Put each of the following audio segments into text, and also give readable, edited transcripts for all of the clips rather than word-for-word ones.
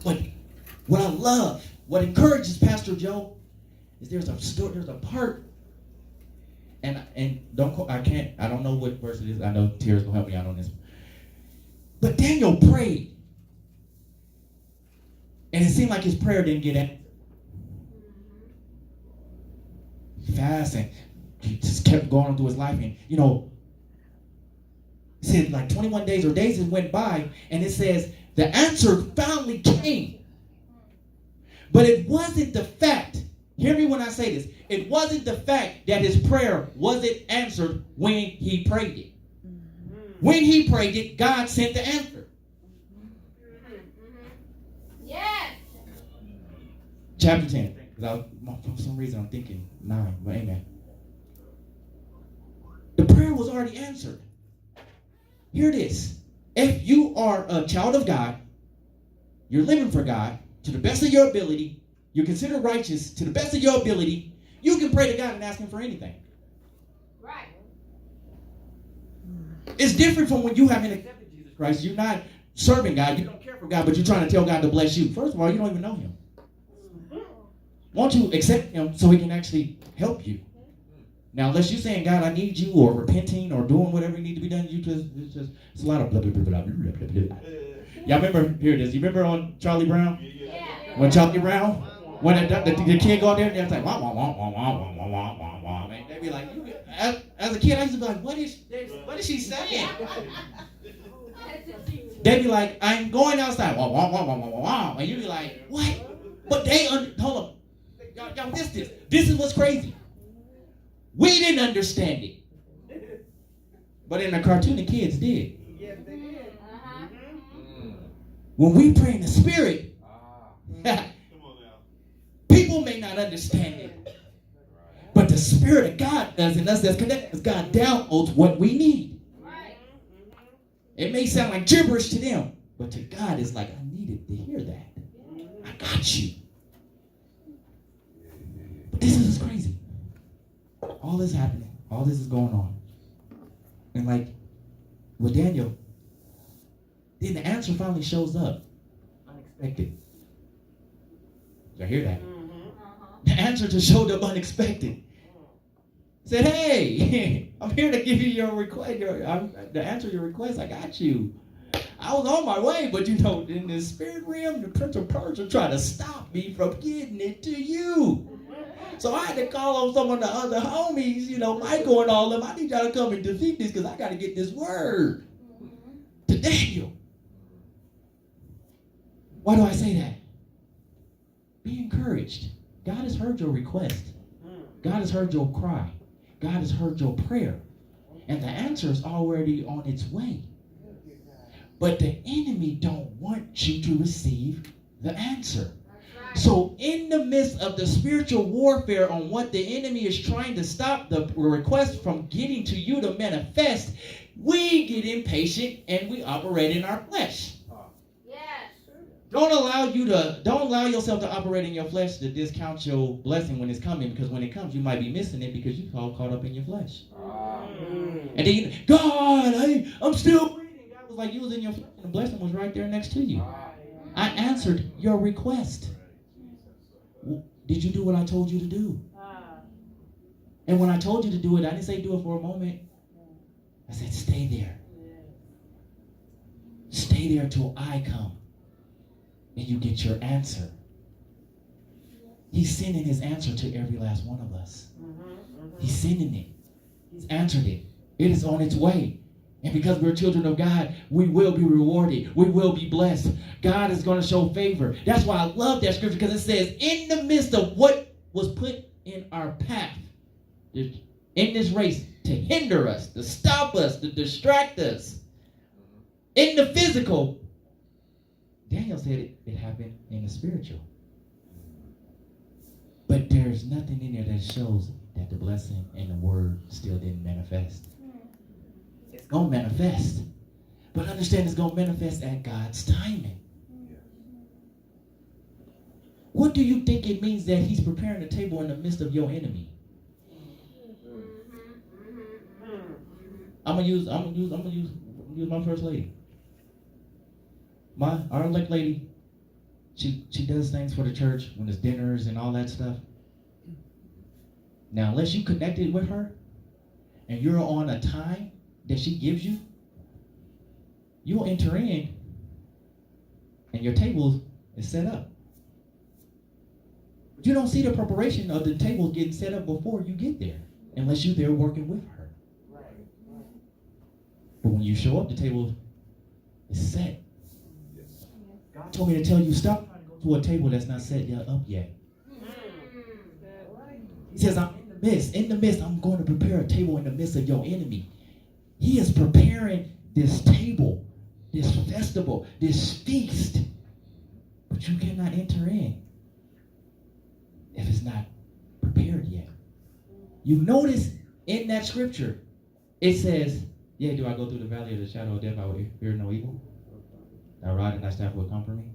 But what I love, what encourages Pastor Joe, is there's a part, and I don't know what verse it is. I know Tira's gonna help me out on this. But Daniel prayed, and it seemed like his prayer didn't get answered. Fast, and he just kept going through his life, and it said like 21 days or days went by, and it says the answer finally came. But it wasn't the fact, hear me when I say this, it wasn't the fact that his prayer wasn't answered when he prayed it. When he prayed it, God sent the answer. Yes. Chapter 10. For some reason I'm thinking 9, but amen. The prayer was already answered. Hear this. If you are a child of God, you're living for God to the best of your ability, you're considered righteous to the best of your ability, you can pray to God and ask him for anything. Right. It's different from when you haven't accepted Jesus Christ. You're not serving God. You don't care for God, but you're trying to tell God to bless you. First of all, you don't even know him. Won't you accept him so he can actually help you? Now, unless you're saying, God, I need you, or repenting, or doing whatever you need to be done, it's a lot of blah, blah, blah, blah, blah, blah, blah. Y'all remember, here it is. You remember on Charlie Brown? Yeah. When Charlie Brown, when the kid go out there, they're like, wah, wah, wah, wah, wah, wah, wah, wah, wah, wah. And they'd be like, as a kid, I used to be like, what is she saying? They'd be like, I'm going outside, wah, wah, wah, wah, wah, wah, wah. And you'd be like, what? But hold on. Y'all missed this. This is what's crazy. We didn't understand it. But in the cartoon, the kids did. Yes, they did. When we pray in the Spirit, people may not understand it. But the Spirit of God does in us that's connected, because God downloads what we need. It may sound like gibberish to them, but to God, it's like, I needed to hear that. I got you. But this is crazy. All this happening. All this is going on. And like with Daniel, then the answer finally shows up. Unexpected. Did I hear that? The answer just showed up unexpected. Said, hey, I'm here to give you your request. To answer your request, I got you. I was on my way, but in the spirit realm, the Prince of Persia tried to stop me from getting it to you. So I had to call on some of the other homies, Michael and all of them. I need y'all to come and defeat this because I got to get this word to Daniel. Why do I say that? Be encouraged. God has heard your request. God has heard your cry. God has heard your prayer. And the answer is already on its way. But the enemy don't want you to receive the answer. So in the midst of the spiritual warfare on what the enemy is trying to stop the request from getting to you to manifest, we get impatient and we operate in our flesh. Yes. Don't allow yourself to operate in your flesh to discount your blessing when it's coming, because when it comes, you might be missing it because you're all caught up in your flesh. And then, God, I'm still breathing. God was like, you was in your flesh and the blessing was right there next to you. I answered your request. Did you do what I told you to do? And when I told you to do it, I didn't say do it for a moment. I said, stay there. Stay there till I come and you get your answer. He's sending his answer to every last one of us. He's sending it. He's answered it. It is on its way. And because we're children of God, we will be rewarded. We will be blessed. God is going to show favor. That's why I love that scripture, because it says, in the midst of what was put in our path, in this race, to hinder us, to stop us, to distract us, in the physical, Daniel said it happened in the spiritual. But there's nothing in there that shows that the blessing and the word still didn't manifest. It's going to manifest. But understand it's going to manifest at God's timing. What do you think it means that he's preparing a table in the midst of your enemy? I'm gonna use my first lady. Our elect lady She does things for the church when there's dinners and all that stuff. Now, unless you connected with her and you're on a time that she gives you, you'll enter in and your table is set up. But you don't see the preparation of the table getting set up before you get there, unless you're there working with her. But when you show up, the table is set. God told me to tell you, stop trying to go to a table that's not set up yet. He says, I'm in the midst, I'm going to prepare a table in the midst of your enemy. He is preparing this table, this festival, this feast. But you cannot enter in if it's not prepared yet. You notice in that scripture, it says, yeah, do I go through the valley of the shadow of death, I will fear no evil. Thy rod and thy staff will comfort me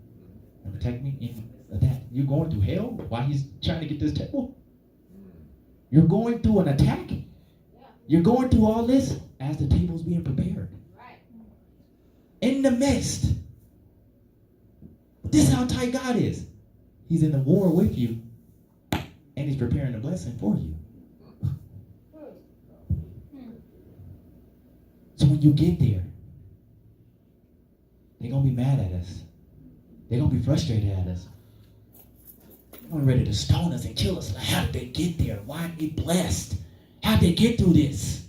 and protect me in that. You're going through hell while he's trying to get this table? You're going through an attack? You're going through all this as the table's being prepared. Right. In the midst. This is how tight God is. He's in the war with you, and he's preparing the blessing for you. So when you get there, they're going to be mad at us. They're going to be frustrated at us. They're going to be ready to stone us and kill us. Like, how did they get there? Why are they blessed? How did they get through this?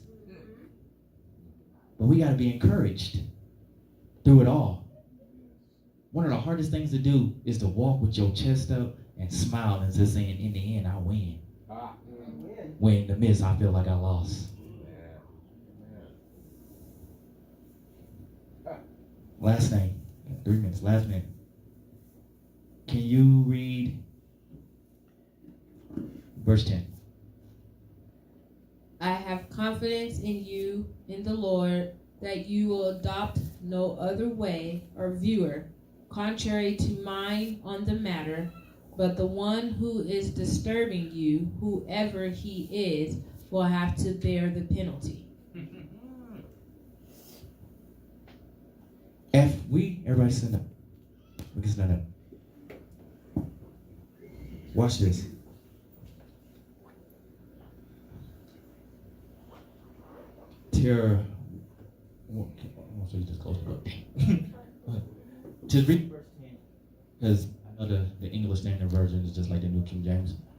But we got to be encouraged through it all. One of the hardest things to do is to walk with your chest up and smile and just saying, in the end, I win. When in the midst, I feel like I lost. Last thing, 3 minutes, last minute. Can you read verse 10? I have confidence in you, in the Lord, that you will adopt no other way or viewer, contrary to mine on the matter, but the one who is disturbing you, whoever he is, will have to bear the penalty. Everybody stand up. We can stand up. Watch this. Tara, so you just close the book. Just read verse 10, because I know the English Standard Version is just like the New King James.